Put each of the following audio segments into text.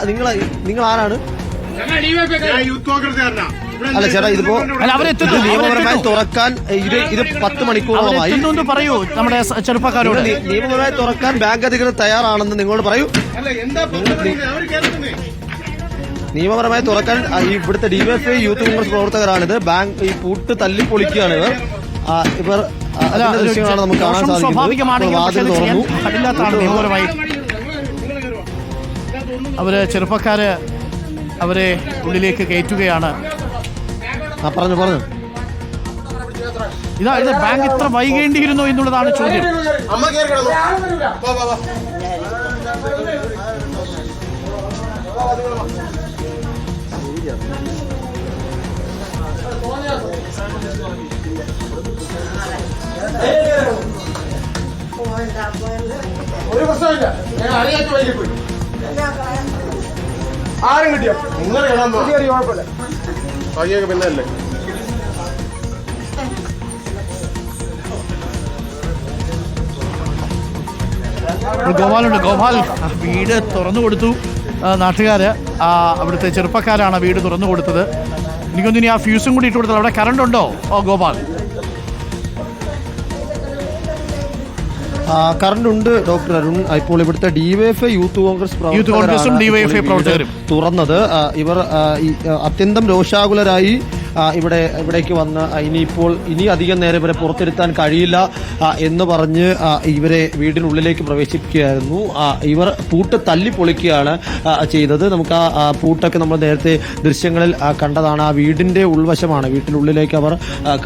നിങ്ങൾ ആരാണ്? അല്ല ചേട്ടാ, ഇതിപ്പോ നിയമപരമായി തുറക്കാൻ ഇത് 10 മണിക്കൂറോളമായി. പറയൂ നമ്മുടെ ചെറുപ്പക്കാരോട്. നിയമപരമായി തുറക്കാൻ ബാങ്ക് അധികൃതർ തയ്യാറാണെന്ന് നിങ്ങളോട് പറയൂ. നിയമപരമായി തുറക്കാൻ ഇവിടുത്തെ ഡിവൈഎഫ്ഐ യൂത്ത് കോൺഗ്രസ് പ്രവർത്തകരാണിത്. ബാങ്ക് ഈ പൂട്ട് തല്ലിപ്പൊളിക്കുകയാണ് ഇവർ. അതിന്റെ ദൃശ്യങ്ങളാണ് നമുക്ക് കാണാൻ സാധിക്കുന്നത്. വാതിൽ തുറന്നു. നിയമപരമായി അവര് ചെറുപ്പക്കാര് അവരെ ഉള്ളിലേക്ക് കയറ്റുകയാണ്. പറഞ്ഞു ഇത് ബാങ്ക് ഇത്ര വൈകേണ്ടിയിരുന്നോ എന്നുള്ളതാണ് ചോദ്യം. ഒരു പ്രശ്നമില്ല, ഞാൻ അറിയാത്ത വൈകി പോയി. ആരും കിട്ടിയോ? നിങ്ങൾ കുഴപ്പമില്ല, വൈകിയൊക്കെ പിന്നല്ലേ. ഗോപാൽ വീട് തുറന്നു കൊടുത്തു. നാട്ടുകാര് അവിടുത്തെ ചെറുപ്പക്കാരാണ് വീട് തുറന്നു കൊടുത്തത്. എനിക്കൊന്നിനി ആ ഫ്യൂസും കൂടി ഇട്ട് കൊടുത്തത്. അവിടെ കറണ്ട് ഉണ്ടോ ഗോപാൽ? കറണ്ട് ഉണ്ട് ഡോക്ടർ അരുൺ. ഇപ്പോൾ ഇവിടുത്തെ ഡിവൈഎഫ്ഐ യൂത്ത് കോൺഗ്രസും ഡിവൈഎഫ്ഐ പ്രവർത്തകരും തുറന്നത്. ഇവർ അത്യന്തം രോഷാകുലരായി ഇവിടേക്ക് വന്ന് ഇനി അധികം നേരം ഇവരെ പുറത്തിരുത്താൻ കഴിയില്ല എന്ന് പറഞ്ഞ് ഇവരെ വീടിനുള്ളിലേക്ക് പ്രവേശിപ്പിക്കുകയായിരുന്നു. ഇവർ പൂട്ട് തല്ലിപ്പൊളിക്കുകയാണ് ചെയ്തത്. നമുക്ക് ആ പൂട്ടൊക്കെ നമ്മൾ നേരത്തെ ദൃശ്യങ്ങളിൽ കണ്ടതാണ്. ആ വീടിന്റെ ഉൾവശമാണ്. വീട്ടിനുള്ളിലേക്ക് അവർ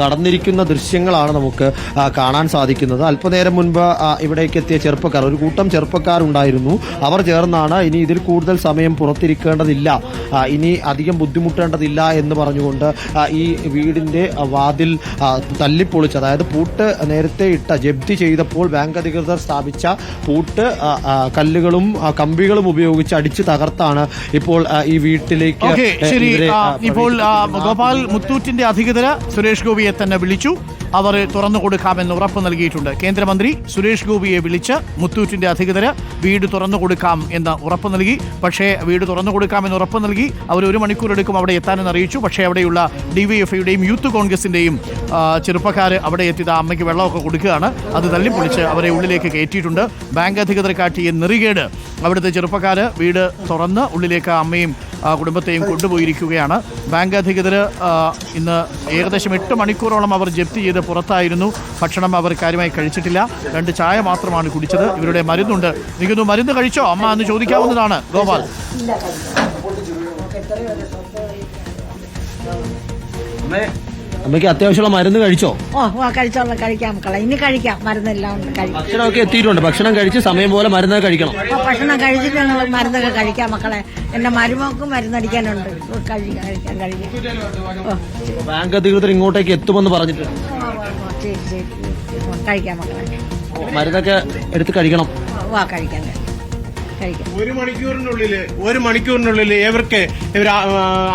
കടന്നിരിക്കുന്ന ദൃശ്യങ്ങളാണ് നമുക്ക് കാണാൻ സാധിക്കുന്നത്. അല്പനേരം മുൻപ് ഇവിടേക്ക് എത്തിയ ചെറുപ്പക്കാർ, ഒരു കൂട്ടം ചെറുപ്പക്കാരുണ്ടായിരുന്നു. അവർ ചേർന്നാണ് ഇനി ഇതിൽ കൂടുതൽ സമയം പുറത്തിരിക്കേണ്ടതില്ല, ഇനി അധികം ബുദ്ധിമുട്ടേണ്ടതില്ല എന്ന് പറഞ്ഞുകൊണ്ട് ഈ വീടിന്റെ വാതിൽ തല്ലിപ്പൊളിച്ച്, അതായത് പൂട്ട് നേരത്തെ ജപ്തി ചെയ്തപ്പോൾ ബാങ്ക് അധികൃതർ സ്ഥാപിച്ച പൂട്ട് കല്ലുകളും കമ്പികളും ഉപയോഗിച്ച് അടിച്ചു തകർത്താണ് ഇപ്പോൾ ഈ വീട്ടിലേക്ക്. ഇപ്പോൾ ഗോപാൽ, മുത്തൂറ്റിന്റെ അധികൃതർ സുരേഷ് ഗോപിയെ തന്നെ വിളിച്ചു. അവർ തുറന്നു കൊടുക്കാമെന്ന് ഉറപ്പ് നൽകിയിട്ടുണ്ട്. കേന്ദ്രമന്ത്രി സുരേഷ് ഗോപിയെ വിളിച്ച് മുത്തൂറ്റിന്റെ അധികൃതർ വീട് തുറന്നു കൊടുക്കാം എന്ന് ഉറപ്പ് നൽകി. പക്ഷേ വീട് തുറന്നു കൊടുക്കാമെന്ന് ഉറപ്പ് നൽകി. അവർ 1 മണിക്കൂർ എടുക്കും അവിടെ എത്താനെന്ന് അറിയിച്ചു. പക്ഷേ അവിടെയുള്ള ഡിവൈഎഫ്ഐയുടെയും യൂത്ത് കോൺഗ്രസിന്റെയും ചെറുപ്പക്കാർ അവിടെ എത്തിയത് അമ്മയ്ക്ക് വെള്ളമൊക്കെ കൊടുക്കുകയാണ്. അത് തല്ലിപ്പൊളിച്ച് അവരെ ഉള്ളിലേക്ക് കയറ്റിയിട്ടുണ്ട്. ബാങ്ക് അധികൃതർ കാട്ടിയ നെറികേട് അവിടുത്തെ ചെറുപ്പക്കാർ വീട് തുറന്ന് ഉള്ളിലേക്ക് അമ്മയും കുടുംബത്തെയും കൊണ്ടുപോയിരിക്കുകയാണ്. ബാങ്ക് അധികൃതർ ഇന്ന് ഏകദേശം 8 മണിക്കൂറോളം അവർ ജപ്തി ചെയ്ത് പുറത്തായിരുന്നു. ഭക്ഷണം അവർ കാര്യമായി കഴിച്ചിട്ടില്ല. 2 ചായ മാത്രമാണ് കുടിച്ചത്. ഇവരുടെ മരുന്നുണ്ട്. എനിക്കൊന്ന് മരുന്ന് കഴിച്ചോ അമ്മ എന്ന് ചോദിക്കാവുന്നതാണ് ഗോപാൽ. അമ്മയ്ക്ക് അത്യാവശ്യമുള്ള മരുന്ന് കഴിച്ചോ? കഴിച്ചോളാം, കഴിക്കാം മക്കളെ. ഇനി കഴിക്കാം, മരുന്നെല്ലാം ഭക്ഷണമൊക്കെ എത്തിയിട്ടുണ്ട്. ഭക്ഷണം കഴിച്ച് സമയം പോലെ മരുന്ന് കഴിക്കണം. ഭക്ഷണം കഴിച്ചിട്ട് ഞങ്ങൾ മരുന്നൊക്കെ കഴിക്കാം മക്കളെ. എന്റെ മരുമോക്കും മരുന്നടിക്കാനുണ്ട്. കഴിക്കാം. ബാങ്ക് അധികൃതർ ഇങ്ങോട്ടേക്ക് എത്തുമെന്ന് പറഞ്ഞിട്ട് കഴിക്കാം മക്കളെ. മരുന്നൊക്കെ എടുത്ത് കഴിക്കണം. കഴിക്കാം. 1 മണിക്കൂറിനുള്ളിൽ ഇവർക്ക്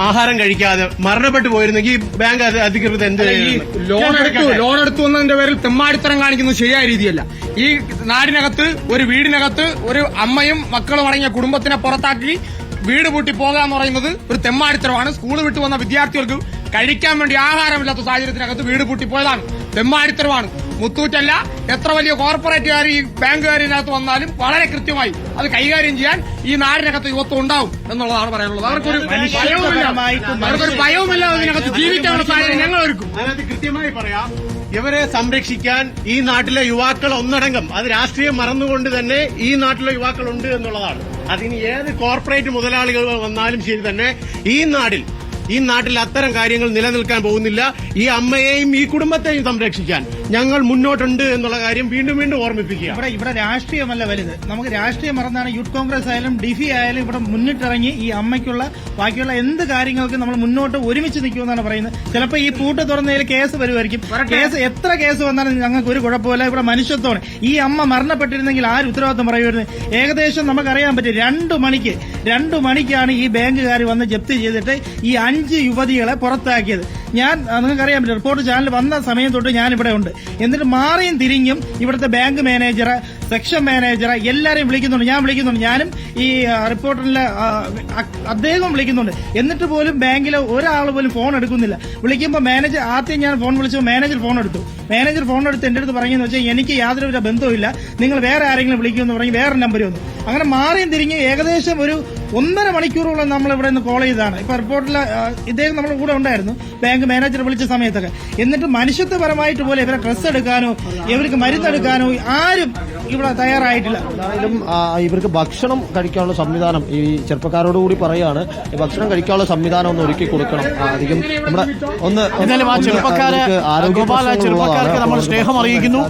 ആഹാരം കഴിക്കാതെ മരണപ്പെട്ടു പോയിരുന്നെങ്കിൽ ബാങ്ക് അധികൃതർ എന്ത് ലോൺ എടുത്തു എന്നതിന്റെ പേരിൽ തെമ്മാടിത്തരം കാണിക്കുന്നത് ശരിയായ രീതിയല്ല. ഈ നാടിനകത്ത് ഒരു വീടിനകത്ത് ഒരു അമ്മയും മക്കളും അടങ്ങിയ കുടുംബത്തിനെ പുറത്താക്കി വീട് പൂട്ടി പോകാന്ന് പറയുന്നത് ഒരു തെമ്മാടിത്തരമാണ്. സ്കൂൾ വിട്ടു വന്ന വിദ്യാർത്ഥികൾക്ക് കഴിക്കാൻ വേണ്ടി ആഹാരമില്ലാത്ത സാഹചര്യത്തിനകത്ത് വീട് പൂട്ടിപ്പോയതാണ്. തെമ്മാടിത്തരമാണ്. മുത്തൂറ്റല്ല, എത്ര വലിയ കോർപ്പറേറ്റുകാർ ഈ ബാങ്കുകാരിനകത്ത് വന്നാലും വളരെ കൃത്യമായി അത് കൈകാര്യം ചെയ്യാൻ ഈ നാടിനകത്ത് യുവത്വം ഉണ്ടാവും എന്നുള്ളതാണ് പറയാനുള്ളത്. അവർക്കൊരു ഭയവുമില്ല അതിനകത്ത് ജീവിക്കാനുള്ള സാഹചര്യം ഞങ്ങൾ ഒരുക്കും. അതിനകത്ത് കൃത്യമായി പറയാം, ഇവരെ സംരക്ഷിക്കാൻ ഈ നാട്ടിലെ യുവാക്കൾ ഒന്നടങ്കം, അത് രാഷ്ട്രീയം മറന്നുകൊണ്ട് തന്നെ ഈ നാട്ടിലെ യുവാക്കളുണ്ട് എന്നുള്ളതാണ്. അതിന് ഏത് കോർപ്പറേറ്റ് മുതലാളികൾ വന്നാലും ശരി തന്നെ ഈ നാട്ടിൽ അത്തരം കാര്യങ്ങൾ നിലനിൽക്കാൻ പോകുന്നില്ല. ഈ അമ്മയെയും ഈ കുടുംബത്തെയും സംരക്ഷിക്കാൻ ഞങ്ങൾ മുന്നോട്ടുണ്ട് എന്നുള്ള കാര്യം വീണ്ടും ഓർമ്മിപ്പിക്കുക. ഇവിടെ രാഷ്ട്രീയമല്ല വലുത്. നമുക്ക് രാഷ്ട്രീയം മറന്നാണ് യൂത്ത് കോൺഗ്രസ് ആയാലും ഡിഫി ആയാലും ഇവിടെ മുന്നിട്ടിറങ്ങി ഈ അമ്മയ്ക്കുള്ള ബാക്കിയുള്ള എന്ത് കാര്യങ്ങൾക്ക് നമ്മൾ മുന്നോട്ട് ഒരുമിച്ച് നിൽക്കുമെന്നാണ് പറയുന്നത്. ചിലപ്പോൾ ഈ പൂട്ട് തുറന്നതിൽ കേസ് വരുമായിരിക്കും. എത്ര കേസ് വന്നാലും ഞങ്ങൾക്ക് ഒരു കുഴപ്പമില്ല. ഇവിടെ മനുഷ്യത്വമാണ്. ഈ അമ്മ മരണപ്പെട്ടിരുന്നെങ്കിൽ ആര് ഉത്തരവാദിത്വം പറയുമായിരുന്നു? ഏകദേശം നമുക്കറിയാൻ പറ്റും 2 മണിക്കാണ് ഈ ബാങ്കുകാർ വന്ന് ജപ്തി ചെയ്തിട്ട് ഈ 5 യുവതികളെ പുറത്താക്കിയത്. ഞാൻ നിങ്ങൾക്കറിയാൻ പറ്റില്ല, റിപ്പോർട്ട് ചാനൽ വന്ന സമയം തൊട്ട് ഞാൻ ഇവിടെ ഉണ്ട്. എന്നിട്ട് മാറിയും തിരിഞ്ഞും ഇവിടുത്തെ ബാങ്ക് മാനേജറെ, സെക്ഷൻ മാനേജറെ എല്ലാരെയും വിളിക്കുന്നുണ്ട്. ഞാൻ വിളിക്കുന്നുണ്ട്, ഞാനും ഈ റിപ്പോർട്ടറിലെ അദ്ദേഹം വിളിക്കുന്നുണ്ട്. എന്നിട്ട് പോലും ബാങ്കിലെ ഒരാൾ പോലും ഫോൺ എടുക്കുന്നില്ല. വിളിക്കുമ്പോൾ മാനേജർ, ആദ്യം ഞാൻ ഫോൺ വിളിച്ചപ്പോൾ മാനേജർ ഫോൺ എടുത്തു. മാനേജർ ഫോൺ എടുത്ത് എന്റെ അടുത്ത് പറഞ്ഞെന്ന് വെച്ചാൽ എനിക്ക് യാതൊരു ബന്ധവുമില്ല, നിങ്ങൾ വേറെ ആരെങ്കിലും വിളിക്കുമെന്ന് പറഞ്ഞ് വേറെ നമ്പർ വന്നു. അങ്ങനെ മാറിയും തിരിഞ്ഞ് ഏകദേശം ഒരു 1.5 മണിക്കൂറോളം നമ്മൾ ഇവിടെ നിന്ന് കോൾ ചെയ്താണ്. ഇപ്പൊ റിപ്പോർട്ടിൽ ഇദ്ദേഹം നമ്മുടെ കൂടെ ഉണ്ടായിരുന്നു, ബാങ്ക് മാനേജർ വിളിച്ച സമയത്തൊക്കെ. എന്നിട്ട് മനുഷ്യത്വപരമായിട്ട് പോലെ ഇവരെ ഡ്രസ്സ് എടുക്കാനോ ഇവർക്ക് മരുന്നെടുക്കാനോ ആരും ഇവിടെ തയ്യാറായിട്ടില്ല. എന്തായാലും ഇവർക്ക് ഭക്ഷണം കഴിക്കാനുള്ള സംവിധാനം ഈ ചെറുപ്പക്കാരോട് കൂടി പറയാണ്, ഈ ഭക്ഷണം കഴിക്കാനുള്ള സംവിധാനം ഒന്ന് ഒരുക്കി കൊടുക്കണം. അധികം നമ്മുടെ എന്തായാലും ആ ചെറുപ്പക്കാർക്ക് നമ്മൾ സ്നേഹം അറിയിക്കുന്നു.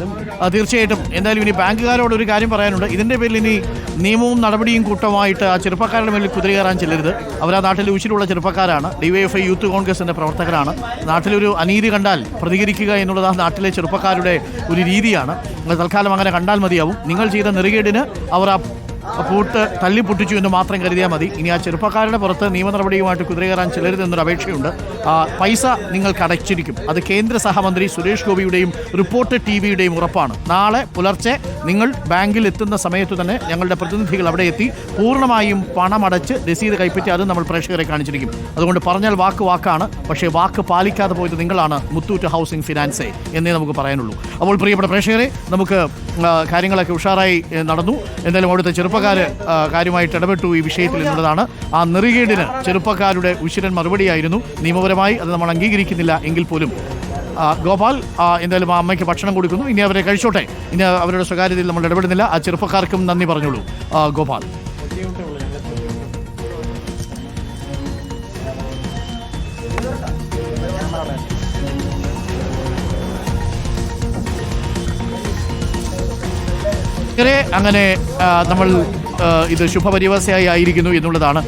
തീർച്ചയായിട്ടും എന്തായാലും ഇനി ബാങ്കുകാരോട് ഒരു കാര്യം പറയാനുണ്ട്. ഇതിന്റെ പേരിൽ ഇനി നിയമവും നടപടിയും കൂട്ടമായിട്ട് ആ ചെറുപ്പക്കാരുടെ മേലിൽ കുതിര കയറാൻ ചെല്ലരുത്. അവർ ആ നാട്ടിൽ ഉച്ചിലുള്ള ചെറുപ്പക്കാരാണ്, ഡിവൈഎഫ്ഐ യൂത്ത് കോൺഗ്രസിന്റെ പ്രവർത്തകരാണ്. നാട്ടിലൊരു അനീതി കണ്ടാൽ പ്രതികരിക്കുക എന്നുള്ളത് ആ നാട്ടിലെ ചെറുപ്പക്കാരുടെ ഒരു രീതിയാണ്. തൽക്കാലം അങ്ങനെ കണ്ടാൽ മതിയാവും. നിങ്ങൾ ചെയ്ത നെറുകേടിന് അവർ ആ പൂട്ട് തല്ലിപ്പൊട്ടിച്ചു എന്ന് മാത്രം കരുതിയാൽ മതി. ഇനി ആ ചെറുപ്പക്കാരുടെ പുറത്ത് നിയമ നടപടിയുമായിട്ട് കുതിര കയറാൻ ചെല്ലരുതെന്നൊരു അപേക്ഷയുണ്ട്. പൈസ നിങ്ങൾക്ക് അടച്ചിരിക്കും. അത് കേന്ദ്ര സഹമന്ത്രി സുരേഷ് ഗോപിയുടെയും റിപ്പോർട്ടർ ടിവിയുടെയും ഉറപ്പാണ്. നാളെ പുലർച്ചെ നിങ്ങൾ ബാങ്കിൽ എത്തുന്ന സമയത്ത് തന്നെ ഞങ്ങളുടെ പ്രതിനിധികൾ അവിടെ എത്തി പൂർണ്ണമായും പണമടച്ച് രസീത് കൈപ്പറ്റി അത് നമ്മൾ പ്രേക്ഷകരെ കാണിച്ചിരിക്കും. അതുകൊണ്ട് പറഞ്ഞാൽ വാക്കാണ്, പക്ഷേ വാക്ക് പാലിക്കാതെ പോയത് നിങ്ങളാണ്, മുത്തൂറ്റ് ഹൗസിംഗ് ഫിനാൻസേ എന്നേ നമുക്ക് പറയാനുള്ളൂ. അപ്പോൾ പ്രിയപ്പെട്ട പ്രേക്ഷകരെ, നമുക്ക് കാര്യങ്ങളൊക്കെ ഉഷാറായി നടന്നു. എന്തായാലും അവിടുത്തെ ചെറുപ്പക്കാർ കാര്യമായിട്ട് ഇടപെട്ടു ഈ വിഷയത്തിൽ എന്നുള്ളതാണ്. ആ നെറുകേടിന് ചെറുപ്പക്കാരുടെ ഉശിരൻ മറുപടിയായിരുന്നു. നിയമപരമായി അത് നമ്മൾ അംഗീകരിക്കുന്നില്ല എങ്കിൽ പോലും ഗോപാൽ എന്തായാലും ആ അമ്മയ്ക്ക് ഭക്ഷണം കൊടുക്കുന്നു. ഇനി അവരെ കഴിച്ചോട്ടെ, ഇനി അവരുടെ സ്വകാര്യതയിൽ നമ്മൾ ഇടപെടുന്നില്ല. ആ ചെറുപ്പക്കാർക്കും നന്ദി പറഞ്ഞോളൂ ഗോപാൽ. അങ്ങനെ നമ്മൾ ഇത് ശുഭപരിവസയായി ആയിരിക്കുന്നു എന്നുള്ളതാണ്.